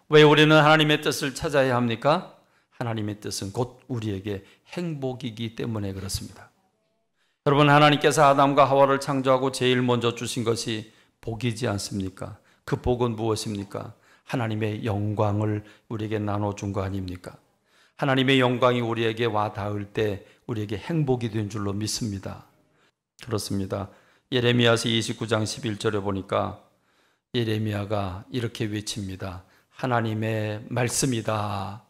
왜 우리는 하나님의 뜻을 찾아야 합니까? 하나님의 뜻은 곧 우리에게 행복이기 때문에 그렇습니다. 여러분, 하나님께서 아담과 하와를 창조하고 제일 먼저 주신 것이 복이지 않습니까? 그 복은 무엇입니까? 하나님의 영광을 우리에게 나눠준 거 아닙니까? 하나님의 영광이 우리에게 와 닿을 때 우리에게 행복이 된 줄로 믿습니다. 그렇습니다. 예레미야서 29장 11절에 보니까 예레미야가 이렇게 외칩니다. 하나님의 말씀이다.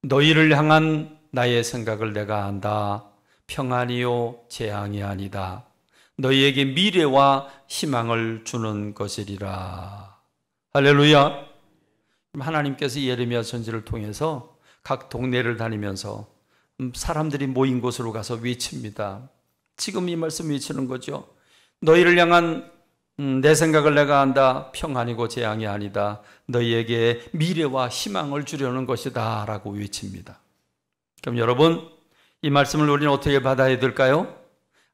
너희를 향한 나의 생각을 내가 안다. 평안이요 재앙이 아니다. 너희에게 미래와 희망을 주는 것이리라. 할렐루야. 하나님께서 예레미야 선지를 통해서 각 동네를 다니면서 사람들이 모인 곳으로 가서 외칩니다. 지금 이 말씀 외치는 거죠. 너희를 향한 내 생각을 내가 안다. 평안이고 재앙이 아니다. 너희에게 미래와 희망을 주려는 것이다 라고 외칩니다. 그럼 여러분, 이 말씀을 우리는 어떻게 받아야 될까요?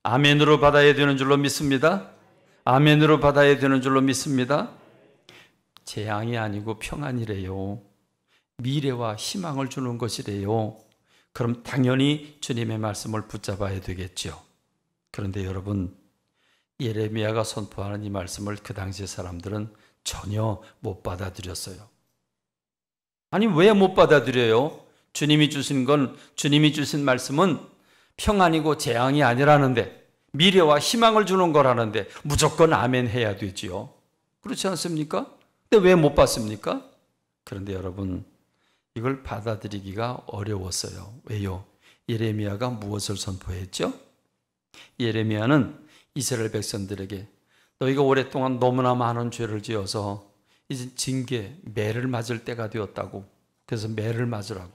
아멘으로 받아야 되는 줄로 믿습니다. 아멘으로 받아야 되는 줄로 믿습니다. 재앙이 아니고 평안이래요. 미래와 희망을 주는 것이래요. 그럼 당연히 주님의 말씀을 붙잡아야 되겠죠. 그런데 여러분, 예레미야가 선포하는 이 말씀을 그 당시 사람들은 전혀 못 받아들였어요. 아니, 왜 못 받아들여요? 주님이 주신 말씀은 평안이고 재앙이 아니라는데, 미래와 희망을 주는 거라는데 무조건 아멘 해야 되지요. 그렇지 않습니까? 근데 왜 못 받습니까? 그런데 여러분, 이걸 받아들이기가 어려웠어요. 왜요? 예레미야가 무엇을 선포했죠? 예레미야는 이스라엘 백성들에게 너희가 오랫동안 너무나 많은 죄를 지어서 이제 징계, 매를 맞을 때가 되었다고. 그래서 매를 맞으라고.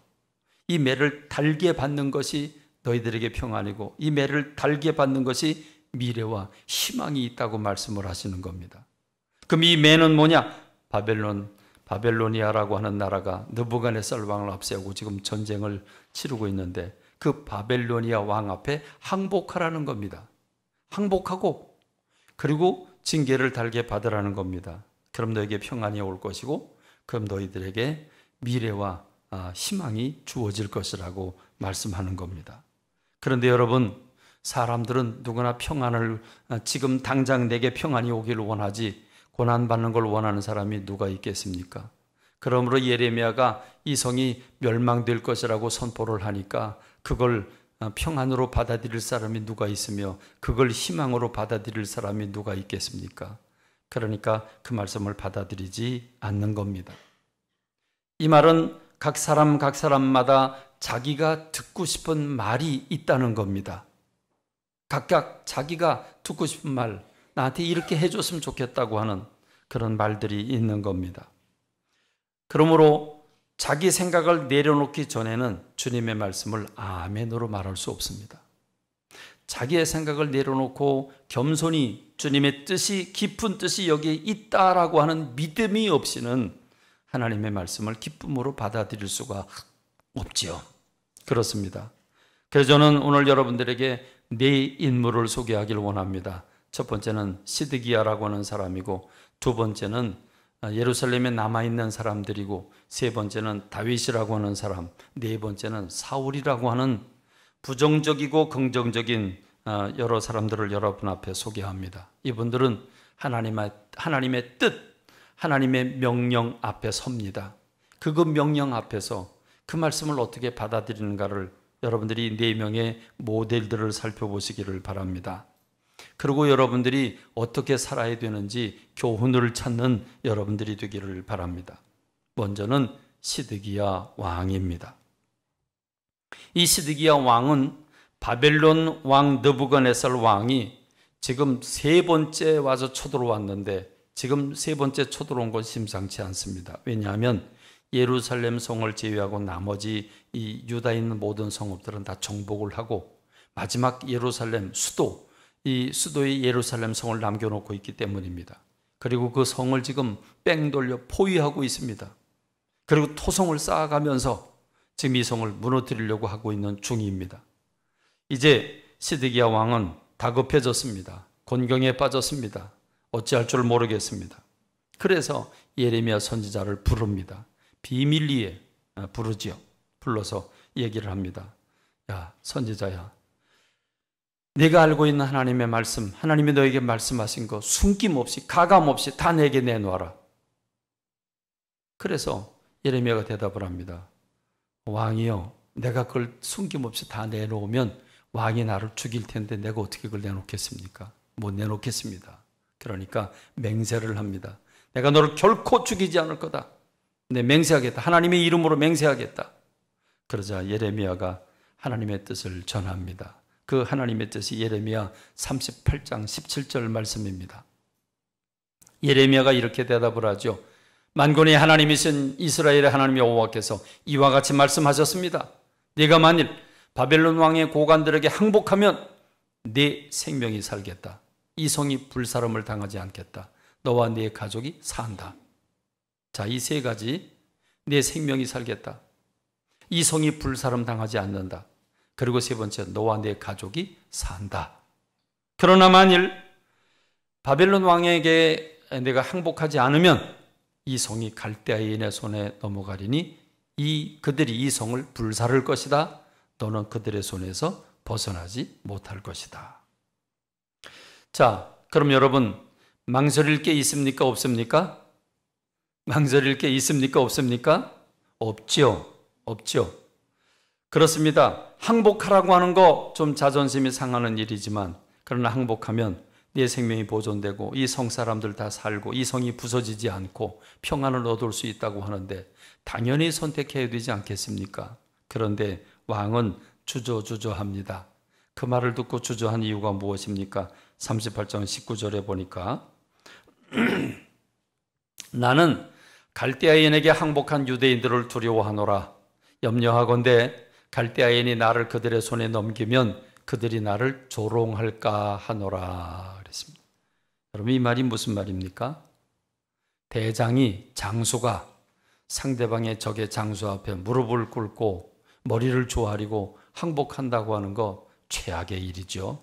이 매를 달게 받는 것이 너희들에게 평안이고 이 매를 달게 받는 것이 미래와 희망이 있다고 말씀을 하시는 겁니다. 그럼 이 매는 뭐냐? 바벨로니아라고 하는 나라가 느부갓네살 왕을 앞세우고 지금 전쟁을 치르고 있는데 그 바벨로니아 왕 앞에 항복하라는 겁니다. 항복하고 그리고 징계를 달게 받으라는 겁니다. 그럼 너에게 평안이 올 것이고 그럼 너희들에게 미래와 희망이 주어질 것이라고 말씀하는 겁니다. 그런데 여러분, 사람들은 누구나 평안을 지금 당장 내게 평안이 오기를 원하지 고난받는 걸 원하는 사람이 누가 있겠습니까? 그러므로 예레미야가 이 성이 멸망될 것이라고 선포를 하니까 그걸 평안으로 받아들일 사람이 누가 있으며 그걸 희망으로 받아들일 사람이 누가 있겠습니까? 그러니까 그 말씀을 받아들이지 않는 겁니다. 이 말은 각 사람마다 자기가 듣고 싶은 말이 있다는 겁니다. 각각 자기가 듣고 싶은 말, 나한테 이렇게 해줬으면 좋겠다고 하는 그런 말들이 있는 겁니다. 그러므로 자기 생각을 내려놓기 전에는 주님의 말씀을 아멘으로 말할 수 없습니다. 자기의 생각을 내려놓고 겸손히 주님의 뜻이, 깊은 뜻이 여기에 있다라고 하는 믿음이 없이는 하나님의 말씀을 기쁨으로 받아들일 수가 없지요. 그렇습니다. 그래서 저는 오늘 여러분들에게 네 인물을 소개하기를 원합니다. 첫 번째는 시드기야라고 하는 사람이고, 두 번째는 예루살렘에 남아있는 사람들이고, 세 번째는 다윗이라고 하는 사람, 네 번째는 사울이라고 하는 부정적이고 긍정적인 여러 사람들을 여러분 앞에 소개합니다. 이분들은 하나님의 뜻, 하나님의 명령 앞에 섭니다. 그 명령 앞에서 그 말씀을 어떻게 받아들이는가를 여러분들이 네 명의 모델들을 살펴보시기를 바랍니다. 그리고 여러분들이 어떻게 살아야 되는지 교훈을 찾는 여러분들이 되기를 바랍니다. 먼저는 시드기야 왕입니다. 이 시드기야 왕은 바벨론 왕 느부갓네살 왕이 지금 세 번째 와서 쳐들어왔는데 지금 세 번째 쳐들어온 건 심상치 않습니다. 왜냐하면 예루살렘 성을 제외하고 나머지 이 유다에 있는 모든 성읍들은 다 정복을 하고 마지막 예루살렘 이 수도의 예루살렘 성을 남겨놓고 있기 때문입니다. 그리고 그 성을 지금 뺑 돌려 포위하고 있습니다. 그리고 토성을 쌓아가면서 지금 이 성을 무너뜨리려고 하고 있는 중입니다. 이제 시드기야 왕은 다급해졌습니다. 곤경에 빠졌습니다. 어찌할 줄 모르겠습니다. 그래서 예레미야 선지자를 부릅니다. 비밀리에 부르지요. 불러서 얘기를 합니다. 야, 선지자야, 네가 알고 있는 하나님의 말씀, 하나님이 너에게 말씀하신 거 숨김없이 가감없이 다 내게 내놓아라. 그래서 예레미야가 대답을 합니다. 왕이여, 내가 그걸 숨김없이 다 내놓으면 왕이 나를 죽일 텐데 내가 어떻게 그걸 내놓겠습니까? 못 내놓겠습니다. 그러니까 맹세를 합니다. 내가 너를 결코 죽이지 않을 거다. 내 맹세하겠다. 하나님의 이름으로 맹세하겠다. 그러자 예레미야가 하나님의 뜻을 전합니다. 그 하나님의 뜻이 예레미야 38장 17절 말씀입니다. 예레미야가 이렇게 대답을 하죠. 만군의 하나님이신 이스라엘의 하나님 여호와께서 이와 같이 말씀하셨습니다. 네가 만일 바벨론 왕의 고관들에게 항복하면 네 생명이 살겠다. 이 성이 불사름을 당하지 않겠다. 너와 네 가족이 산다. 자, 이 세 가지. 네 생명이 살겠다. 이 성이 불사름 당하지 않는다. 그리고 세 번째, 너와 네 가족이 산다. 그러나 만일 바벨론 왕에게 내가 항복하지 않으면 이 성이 갈대아인의 손에 넘어가리니 그들이 이 성을 불사를 것이다. 너는 그들의 손에서 벗어나지 못할 것이다. 자, 그럼 여러분 망설일 게 있습니까? 없습니까? 망설일 게 있습니까? 없습니까? 없죠. 없죠. 그렇습니다. 항복하라고 하는 거 좀 자존심이 상하는 일이지만 그러나 항복하면 네 생명이 보존되고 이 성 사람들 다 살고 이 성이 부서지지 않고 평안을 얻을 수 있다고 하는데 당연히 선택해야 되지 않겠습니까? 그런데 왕은 주저주저합니다. 그 말을 듣고 주저한 이유가 무엇입니까? 38장 19절에 보니까 나는 갈대아인에게 항복한 유대인들을 두려워하노라. 염려하건대 갈대아인이 나를 그들의 손에 넘기면 그들이 나를 조롱할까 하노라 그랬습니다. 여러분, 이 말이 무슨 말입니까? 대장이, 장수가 상대방의 적의 장수 앞에 무릎을 꿇고 머리를 조아리고 항복한다고 하는 거 최악의 일이죠.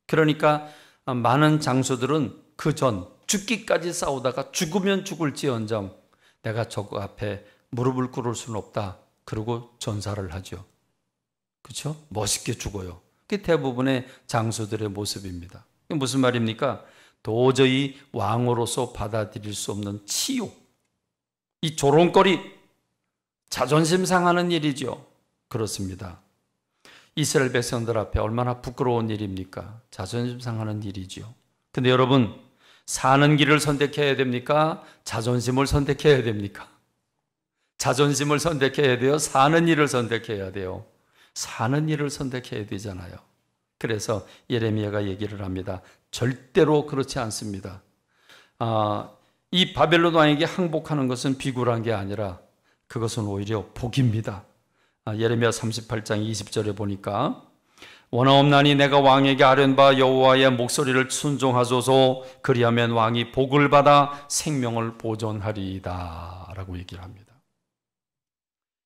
그러니까 많은 장수들은 그 전 죽기까지 싸우다가 죽으면 죽을지언정 내가 적 앞에 무릎을 꿇을 수는 없다. 그리고 전사를 하죠. 그렇죠? 멋있게 죽어요. 그게 대부분의 장수들의 모습입니다. 이게 무슨 말입니까? 도저히 왕으로서 받아들일 수 없는 치욕, 이 조롱거리, 자존심 상하는 일이죠. 그렇습니다. 이스라엘 백성들 앞에 얼마나 부끄러운 일입니까? 자존심 상하는 일이죠. 근데 여러분, 사는 길을 선택해야 됩니까? 자존심을 선택해야 됩니까? 자존심을 선택해야 돼요? 사는 일을 선택해야 돼요? 사는 일을 선택해야 되잖아요. 그래서 예레미야가 얘기를 합니다. 절대로 그렇지 않습니다. 이 바벨론 왕에게 항복하는 것은 비굴한 게 아니라 그것은 오히려 복입니다. 예레미야 38장 20절에 보니까 원하옵나니 내가 왕에게 아뢰는 바 여호와의 목소리를 순종하소서. 그리하면 왕이 복을 받아 생명을 보존하리이다 라고 얘기를 합니다.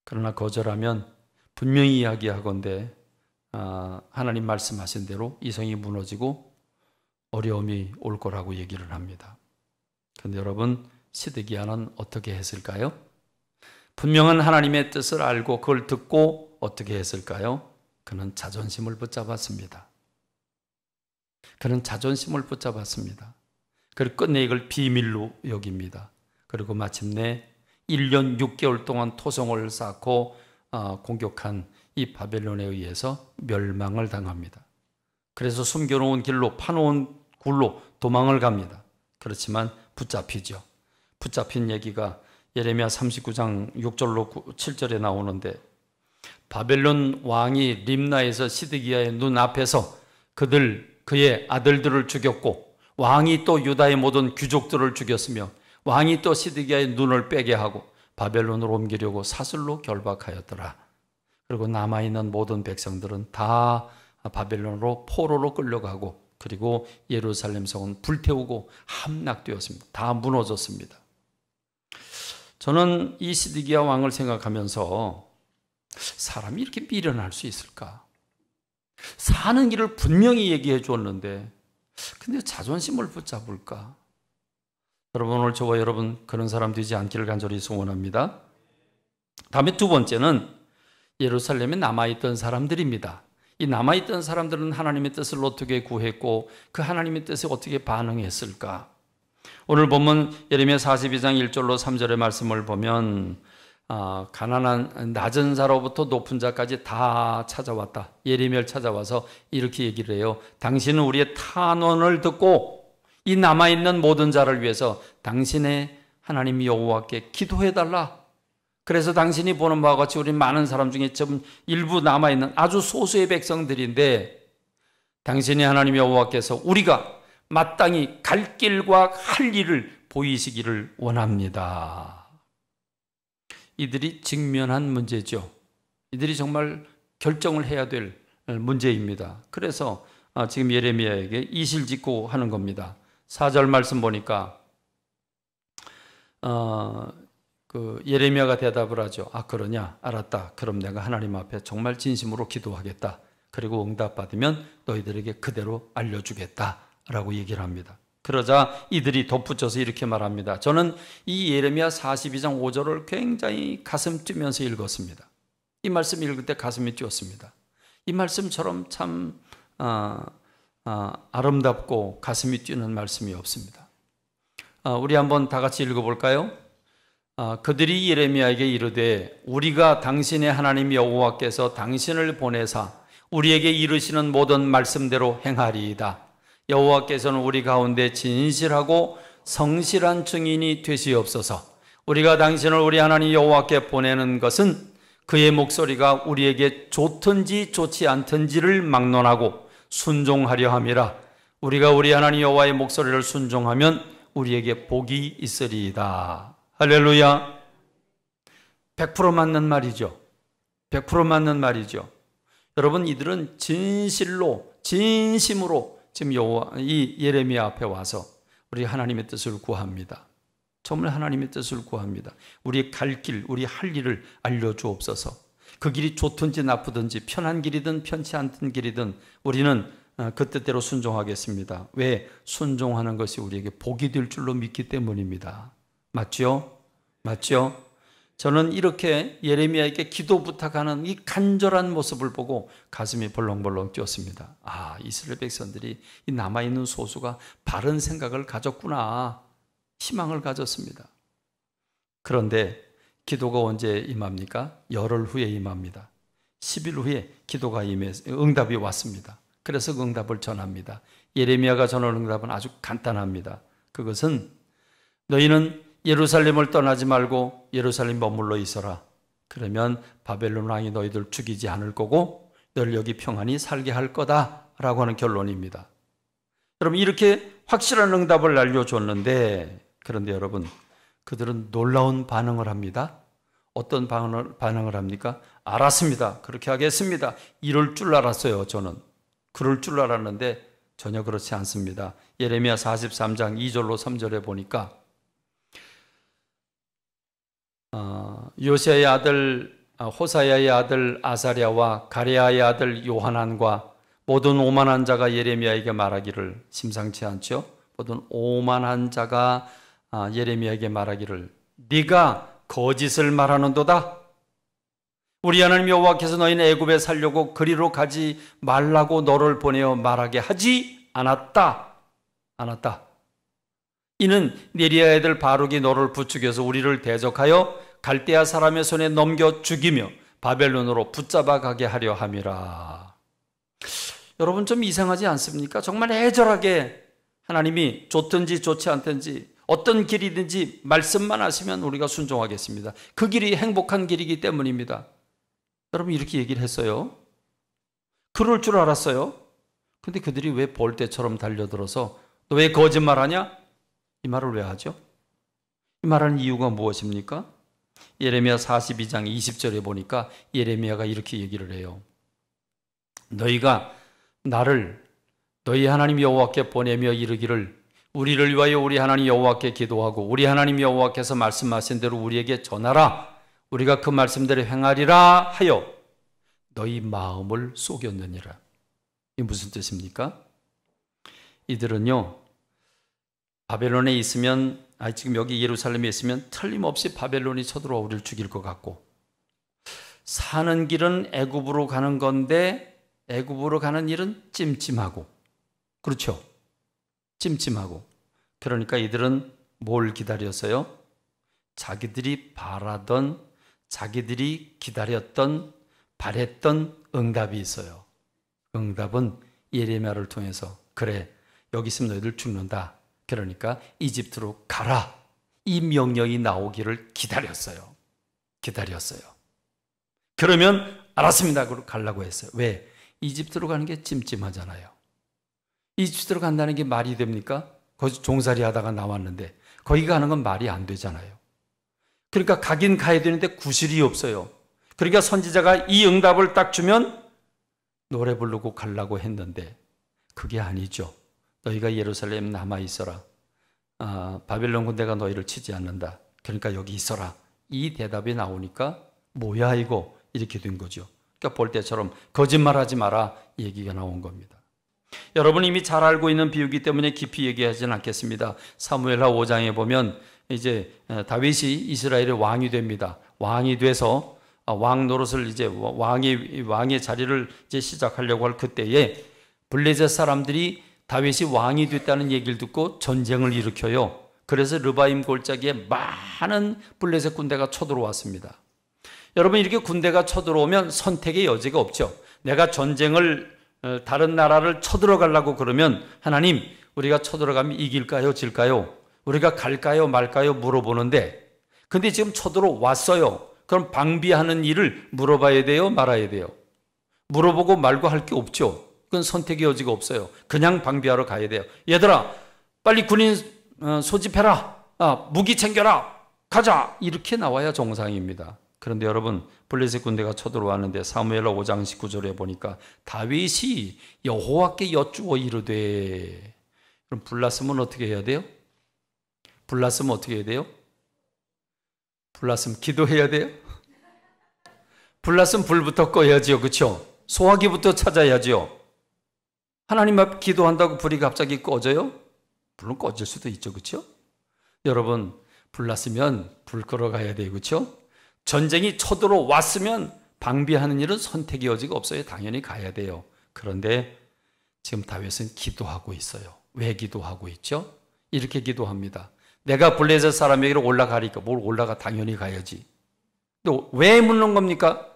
그러나 거절하면 분명히 이야기하건대 하나님 말씀하신 대로 이 성이 무너지고 어려움이 올 거라고 얘기를 합니다. 그런데 여러분, 시드기야는 어떻게 했을까요? 분명한 하나님의 뜻을 알고 그걸 듣고 어떻게 했을까요? 그는 자존심을 붙잡았습니다. 그는 자존심을 붙잡았습니다. 그리고 끝내 이걸 비밀로 여깁니다. 그리고 마침내 1년 6개월 동안 토성을 쌓고 공격한 이 바벨론에 의해서 멸망을 당합니다. 그래서 숨겨놓은 길로, 파놓은 굴로 도망을 갑니다. 그렇지만 붙잡히죠. 붙잡힌 얘기가 예레미야 39장 6절로 7절에 나오는데 바벨론 왕이 림나에서 시드기야의 눈앞에서 그의 아들들을 죽였고 왕이 또 유다의 모든 귀족들을 죽였으며 왕이 또 시드기야의 눈을 빼게 하고 바벨론으로 옮기려고 사슬로 결박하였더라. 그리고 남아있는 모든 백성들은 다 바벨론으로 포로로 끌려가고 그리고 예루살렘 성은 불태우고 함락되었습니다. 다 무너졌습니다. 저는 이 시드기야 왕을 생각하면서 사람이 이렇게 미련할 수 있을까? 사는 길을 분명히 얘기해 줬는데 근데 자존심을 붙잡을까? 여러분, 오늘 저와 여러분 그런 사람 되지 않기를 간절히 소원합니다. 다음에 두 번째는 예루살렘에 남아있던 사람들입니다. 이 남아있던 사람들은 하나님의 뜻을 어떻게 구했고 그 하나님의 뜻에 어떻게 반응했을까? 오늘 본문 예레미야 42장 1절로 3절의 말씀을 보면 가난한 낮은 자로부터 높은 자까지 다 찾아왔다. 예레미야를 찾아와서 이렇게 얘기를 해요. 당신은 우리의 탄원을 듣고 이 남아있는 모든 자를 위해서 당신의 하나님 여호와께 기도해달라. 그래서 당신이 보는 바와 같이 우리 많은 사람 중에 좀 일부 남아있는 아주 소수의 백성들인데 당신의 하나님 여호와께서 우리가 마땅히 갈 길과 할 일을 보이시기를 원합니다. 이들이 직면한 문제죠. 이들이 정말 결정을 해야 될 문제입니다. 그래서 지금 예레미야에게 이실직고 하는 겁니다. 4절 말씀 보니까 예레미야가 대답을 하죠. 그러냐? 알았다. 그럼 내가 하나님 앞에 정말 진심으로 기도하겠다. 그리고 응답받으면 너희들에게 그대로 알려주겠다 라고 얘기를 합니다. 그러자 이들이 덧붙여서 이렇게 말합니다. 저는 이 예레미야 42장 5절을 굉장히 가슴 뛰면서 읽었습니다. 이 말씀 읽을 때 가슴이 뛰었습니다. 이 말씀처럼 참 아름답고 가슴이 뛰는 말씀이 없습니다. 우리 한번 다 같이 읽어볼까요? 그들이 예레미야에게 이르되 우리가 당신의 하나님 여호와께서 당신을 보내사 우리에게 이르시는 모든 말씀대로 행하리이다. 여호와께서는 우리 가운데 진실하고 성실한 증인이 되시옵소서. 우리가 당신을 우리 하나님 여호와께 보내는 것은 그의 목소리가 우리에게 좋든지 좋지 않든지를 막론하고 순종하려 함이라. 우리가 우리 하나님 여호와의 목소리를 순종하면 우리에게 복이 있으리이다. 할렐루야. 100% 맞는 말이죠. 100% 맞는 말이죠. 여러분, 이들은 진실로 진심으로 지금 이 예레미야 앞에 와서 우리 하나님의 뜻을 구합니다. 정말 하나님의 뜻을 구합니다. 우리의 갈 길, 우리 할 일을 알려주옵소서. 그 길이 좋든지 나쁘든지 편한 길이든 편치 않던 길이든 우리는 그 뜻대로 순종하겠습니다. 왜? 순종하는 것이 우리에게 복이 될 줄로 믿기 때문입니다. 맞죠? 맞죠? 저는 이렇게 예레미야에게 기도 부탁하는 이 간절한 모습을 보고 가슴이 벌렁벌렁 뛰었습니다. 이스라엘 백성들이 이 남아있는 소수가 바른 생각을 가졌구나. 희망을 가졌습니다. 그런데 기도가 언제 임합니까? 열흘 후에 임합니다. 10일 후에 기도가 임해서 응답이 왔습니다. 그래서 그 응답을 전합니다. 예레미야가 전하는 응답은 아주 간단합니다. 그것은 너희는 예루살렘을 떠나지 말고 예루살렘 머물러 있어라. 그러면 바벨론 왕이 너희들 죽이지 않을 거고 너를 여기 평안히 살게 할 거다라고 하는 결론입니다. 여러분, 이렇게 확실한 응답을 알려줬는데, 그런데 여러분, 그들은 놀라운 반응을 합니다. 어떤 반응을 합니까? 알았습니다. 그렇게 하겠습니다. 이럴 줄 알았어요. 저는 그럴 줄 알았는데 전혀 그렇지 않습니다. 예레미야 43장 2절로 3절에 보니까 요시야의 아들 호사야의 아들 아사랴와 가레아의 아들 요하난과 모든 오만한 자가 예레미야에게 말하기를, 심상치 않죠? 모든 오만한 자가 예레미야에게 말하기를, 네가 거짓을 말하는도다. 우리 하나님 여호와께서 너희는 애굽에 살려고 그리로 가지 말라고 너를 보내어 말하게 하지 않았다. 이는 네리야 애들 바룩이 너를 부추겨서 우리를 대적하여 갈대아 사람의 손에 넘겨 죽이며 바벨론으로 붙잡아 가게 하려 함이라. 여러분, 좀 이상하지 않습니까? 정말 애절하게 하나님이 좋든지 좋지 않든지 어떤 길이든지 말씀만 하시면 우리가 순종하겠습니다. 그 길이 행복한 길이기 때문입니다. 여러분, 이렇게 얘기를 했어요. 그럴 줄 알았어요. 근데 그들이 왜 볼때처럼 달려들어서 너 왜 거짓말하냐? 이 말을 왜 하죠? 이 말하는 이유가 무엇입니까? 예레미야 42장 20절에 보니까 예레미야가 이렇게 얘기를 해요. 너희가 나를 너희 하나님 여호와께 보내며 이르기를, 우리를 위하여 우리 하나님 여호와께 기도하고 우리 하나님 여호와께서 말씀하신 대로 우리에게 전하라. 우리가 그 말씀대로 행하리라 하여 너희 마음을 속였느니라. 이게 무슨 뜻입니까? 이들은요, 바벨론에 있으면, 지금 여기 예루살렘에 있으면 틀림없이 바벨론이 쳐들어와 우리를 죽일 것 같고, 사는 길은 애굽으로 가는 건데 애굽으로 가는 일은 찜찜하고, 그렇죠? 찜찜하고. 그러니까 이들은 뭘 기다렸어요? 자기들이 바라던, 자기들이 기다렸던, 바랬던 응답이 있어요. 응답은 예레미야를 통해서, 그래, 여기 있으면 너희들 죽는다. 그러니까 이집트로 가라. 이 명령이 나오기를 기다렸어요. 기다렸어요. 그러면 알았습니다. 그러고 가려고 했어요. 왜? 이집트로 가는 게 찜찜하잖아요. 이집트로 간다는 게 말이 됩니까? 거기서 종살이 하다가 나왔는데 거기 가는 건 말이 안 되잖아요. 그러니까 가긴 가야 되는데 구실이 없어요. 그러니까 선지자가 이 응답을 딱 주면 노래 부르고 가려고 했는데 그게 아니죠. 너희가 예루살렘 남아 있어라. 바벨론 군대가 너희를 치지 않는다. 그러니까 여기 있어라. 이 대답이 나오니까 뭐야 이거, 이렇게 된 거죠. 그러니까 볼 때처럼 거짓말하지 마라 얘기가 나온 겁니다. 여러분 이미 잘 알고 있는 비유기 때문에 깊이 얘기하지는 않겠습니다. 사무엘하 5장에 보면 이제 다윗이 이스라엘의 왕이 됩니다. 왕이 돼서 왕 노릇을 이제 왕의 자리를 이제 시작하려고 할 그때에 블레셋 사람들이 다윗이 왕이 됐다는 얘기를 듣고 전쟁을 일으켜요. 그래서 르바임 골짜기에 많은 블레셋 군대가 쳐들어왔습니다. 여러분 이렇게 군대가 쳐들어오면 선택의 여지가 없죠. 내가 전쟁을 다른 나라를 쳐들어가려고 그러면 하나님 우리가 쳐들어가면 이길까요 질까요? 우리가 갈까요 말까요 물어보는데, 근데 지금 쳐들어왔어요. 그럼 방비하는 일을 물어봐야 돼요 말아야 돼요? 물어보고 말고 할 게 없죠. 그건 선택의 여지가 없어요. 그냥 방비하러 가야 돼요. 얘들아 빨리 군인 소집해라. 무기 챙겨라. 가자. 이렇게 나와야 정상입니다. 그런데 여러분 블레셋 군대가 쳐들어왔는데 사무엘하 5장 19절에 보니까 다윗이 여호와께 여쭈어 이르되, 그럼 불났으면 어떻게 해야 돼요? 불났으면 어떻게 해야 돼요? 불났으면 기도해야 돼요? 불났으면 불부터 꺼야지요. 그렇죠? 소화기부터 찾아야죠. 하나님 앞 기도한다고 불이 갑자기 꺼져요? 물론 꺼질 수도 있죠. 그렇죠? 여러분 불났으면 불 끌어 가야 돼요. 그렇죠? 전쟁이 쳐들어왔으면 방비하는 일은 선택의 여지가 없어요. 당연히 가야 돼요. 그런데 지금 다윗은 기도하고 있어요. 왜 기도하고 있죠? 이렇게 기도합니다. 내가 블레셋 사람에게로 올라가니까 뭘 올라가, 당연히 가야지. 또 왜 묻는 겁니까?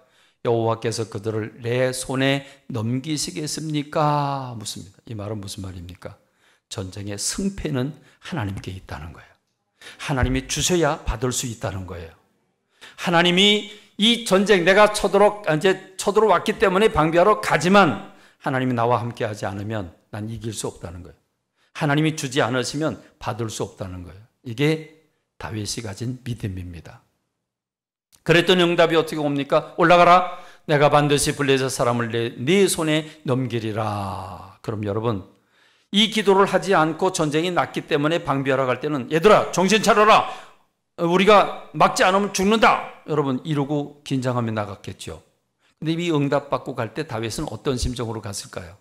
여호와께서 그들을 내 손에 넘기시겠습니까? 묻습니다. 이 말은 무슨 말입니까? 전쟁의 승패는 하나님께 있다는 거예요. 하나님이 주셔야 받을 수 있다는 거예요. 하나님이 이 전쟁 내가 쳐들어왔기 때문에 방비하러 가지만 하나님이 나와 함께 하지 않으면 난 이길 수 없다는 거예요. 하나님이 주지 않으시면 받을 수 없다는 거예요. 이게 다윗이 가진 믿음입니다. 그랬더니 응답이 어떻게 옵니까? 올라가라. 내가 반드시 블레셋 사람을 네 손에 넘기리라. 그럼 여러분 이 기도를 하지 않고 전쟁이 났기 때문에 방비하러 갈 때는 얘들아 정신 차려라. 우리가 막지 않으면 죽는다. 여러분 이러고 긴장하며 나갔겠죠. 근데 이 응답받고 갈 때 다윗은 어떤 심정으로 갔을까요?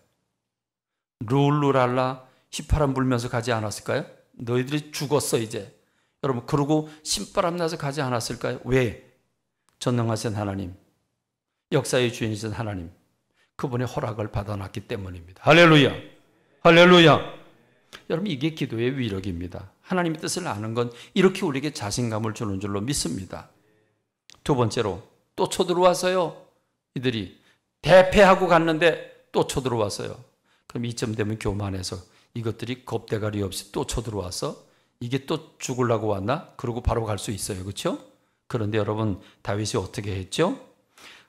룰루랄라 휘파람 불면서 가지 않았을까요? 너희들이 죽었어 이제. 여러분 그러고 신바람 나서 가지 않았을까요? 왜? 전능하신 하나님, 역사의 주인이신 하나님, 그분의 허락을 받아놨기 때문입니다. 할렐루야, 할렐루야. 여러분 이게 기도의 위력입니다. 하나님의 뜻을 아는 건 이렇게 우리에게 자신감을 주는 줄로 믿습니다. 두 번째로 또 쳐들어왔어요. 이들이 대패하고 갔는데 또 쳐들어왔어요. 그럼 이쯤 되면 교만해서 이것들이 겁대가리 없이 또 쳐들어와서 이게 또 죽으려고 왔나? 그러고 바로 갈 수 있어요. 그렇죠? 그런데 여러분 다윗이 어떻게 했죠?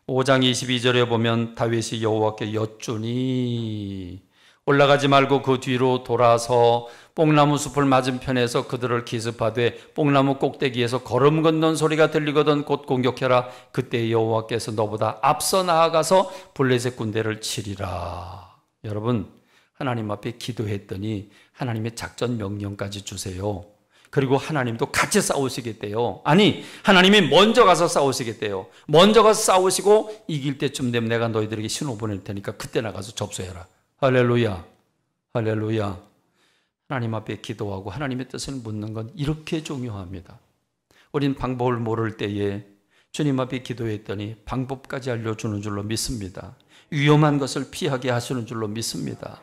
5장 22절에 보면 다윗이 여호와께 여쭈니 올라가지 말고 그 뒤로 돌아서 뽕나무 숲을 맞은편에서 그들을 기습하되 뽕나무 꼭대기에서 걸음 걷는 소리가 들리거든 곧 공격해라. 그때 여호와께서 너보다 앞서 나아가서 블레셋 군대를 치리라. 여러분 하나님 앞에 기도했더니 하나님의 작전 명령까지 주세요. 그리고 하나님도 같이 싸우시겠대요. 아니 하나님이 먼저 가서 싸우시겠대요. 먼저 가서 싸우시고 이길 때쯤 되면 내가 너희들에게 신호 보낼 테니까 그때 나가서 접수해라. 할렐루야, 할렐루야. 하나님 앞에 기도하고 하나님의 뜻을 묻는 건 이렇게 중요합니다. 우린 방법을 모를 때에 주님 앞에 기도했더니 방법까지 알려주는 줄로 믿습니다. 위험한 것을 피하게 하시는 줄로 믿습니다.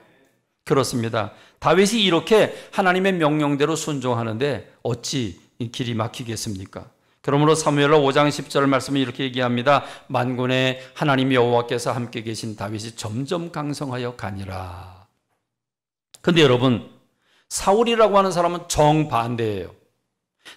그렇습니다. 다윗이 이렇게 하나님의 명령대로 순종하는데 어찌 길이 막히겠습니까? 그러므로 사무엘하 5장 10절 말씀은 이렇게 얘기합니다. 만군의 하나님 여호와께서 함께 계신 다윗이 점점 강성하여 가니라. 근데 여러분, 사울이라고 하는 사람은 정반대예요.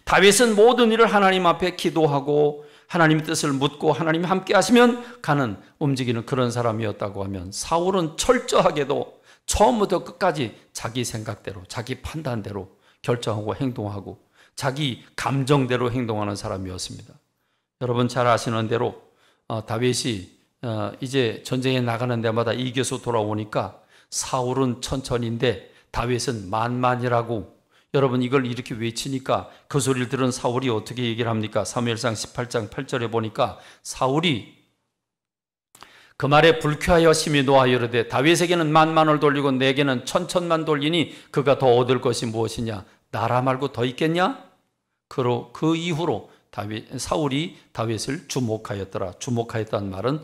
다윗은 모든 일을 하나님 앞에 기도하고 하나님의 뜻을 묻고 하나님이 함께 하시면 가는, 움직이는 그런 사람이었다고 하면, 사울은 철저하게도 처음부터 끝까지 자기 생각대로, 자기 판단대로 결정하고 행동하고 자기 감정대로 행동하는 사람이었습니다. 여러분 잘 아시는 대로 다윗이 이제 전쟁에 나가는 데마다 이겨서 돌아오니까 사울은 천천히인데 다윗은 만만이라고, 여러분 이걸 이렇게 외치니까 그 소리를 들은 사울이 어떻게 얘기를 합니까? 사무엘상 18장 8절에 보니까 사울이 그 말에 불쾌하여 심히 노하여 이르되 다윗에게는 만만을 돌리고 내게는 천천만 돌리니 그가 더 얻을 것이 무엇이냐? 나라 말고 더 있겠냐? 그 이후로 사울이 다윗을 주목하였더라. 주목하였다는 말은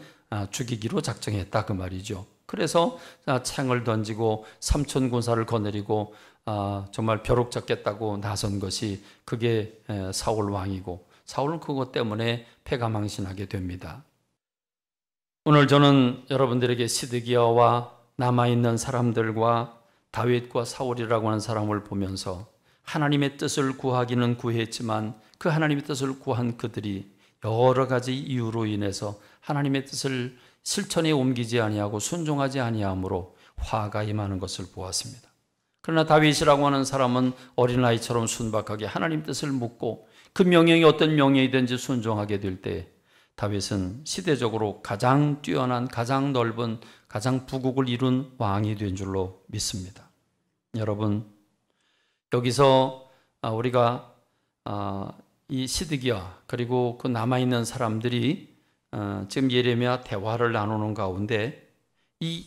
죽이기로 작정했다 그 말이죠. 그래서 창을 던지고 삼천 군사를 거느리고 정말 벼룩 잡겠다고 나선 것이 그게 사울 왕이고, 사울은 그것 때문에 패가망신하게 됩니다. 오늘 저는 여러분들에게 시드기야와 남아있는 사람들과 다윗과 사울이라고 하는 사람을 보면서 하나님의 뜻을 구하기는 구했지만 그 하나님의 뜻을 구한 그들이 여러 가지 이유로 인해서 하나님의 뜻을 실천에 옮기지 아니하고 순종하지 아니함으로 화가 임하는 것을 보았습니다. 그러나 다윗이라고 하는 사람은 어린아이처럼 순박하게 하나님 뜻을 묻고 그 명령이 어떤 명령이든지 순종하게 될 때 다윗은 시대적으로 가장 뛰어난, 가장 넓은, 가장 부국을 이룬 왕이 된 줄로 믿습니다. 여러분, 여기서 우리가 이 시드기야 그리고 그 남아있는 사람들이 지금 예레미야 대화를 나누는 가운데 이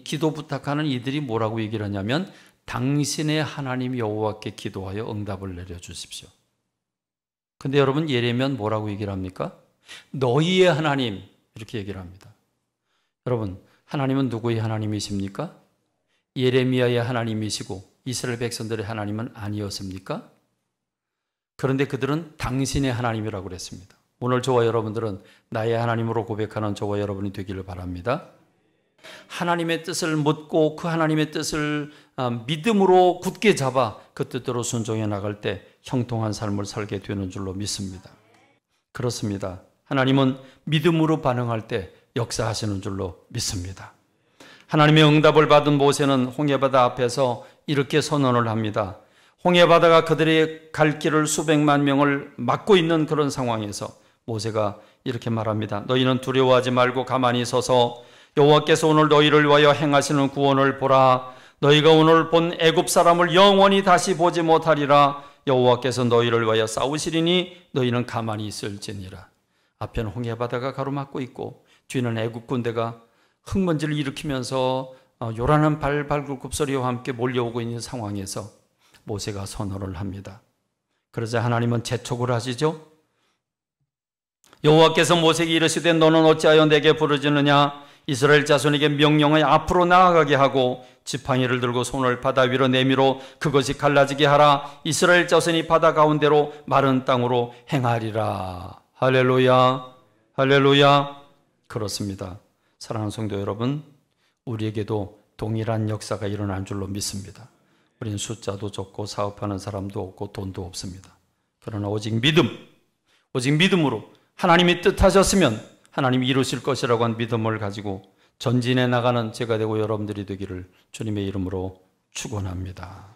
기도 부탁하는 이들이 뭐라고 얘기를 하냐면 당신의 하나님 여호와께 기도하여 응답을 내려주십시오. 근데 여러분 예레미야는 뭐라고 얘기를 합니까? 너희의 하나님, 이렇게 얘기를 합니다. 여러분, 하나님은 누구의 하나님이십니까? 예레미야의 하나님이시고 이스라엘 백성들의 하나님은 아니었습니까? 그런데 그들은 당신의 하나님이라고 그랬습니다. 오늘 저와 여러분들은 나의 하나님으로 고백하는 저와 여러분이 되기를 바랍니다. 하나님의 뜻을 묻고 그 하나님의 뜻을 믿음으로 굳게 잡아 그 뜻대로 순종해 나갈 때 형통한 삶을 살게 되는 줄로 믿습니다. 그렇습니다. 하나님은 믿음으로 반응할 때 역사하시는 줄로 믿습니다. 하나님의 응답을 받은 모세는 홍해바다 앞에서 이렇게 선언을 합니다. 홍해바다가 그들의 갈 길을 수백만 명을 막고 있는 그런 상황에서 모세가 이렇게 말합니다. 너희는 두려워하지 말고 가만히 서서 여호와께서 오늘 너희를 위하여 행하시는 구원을 보라. 너희가 오늘 본 애굽 사람을 영원히 다시 보지 못하리라. 여호와께서 너희를 위하여 싸우시리니 너희는 가만히 있을지니라. 앞에는 홍해바다가 가로막고 있고 뒤는 애굽 군대가 흙먼지를 일으키면서 요란한 발발굽 소리와 함께 몰려오고 있는 상황에서 모세가 선언을 합니다. 그러자 하나님은 재촉을 하시죠. 여호와께서 모세에게 이르시되 너는 어찌하여 내게 부르짖느냐? 이스라엘 자손에게 명령하여 앞으로 나아가게 하고 지팡이를 들고 손을 바다 위로 내밀어 그것이 갈라지게 하라. 이스라엘 자손이 바다 가운데로 마른 땅으로 행하리라. 할렐루야, 할렐루야. 그렇습니다. 사랑하는 성도 여러분, 우리에게도 동일한 역사가 일어난 줄로 믿습니다. 우리는 숫자도 적고 사업하는 사람도 없고 돈도 없습니다. 그러나 오직 믿음으로 하나님이 뜻하셨으면 하나님이 이루실 것이라고 한 믿음을 가지고 전진해 나가는 제가 되고 여러분들이 되기를 주님의 이름으로 축원합니다.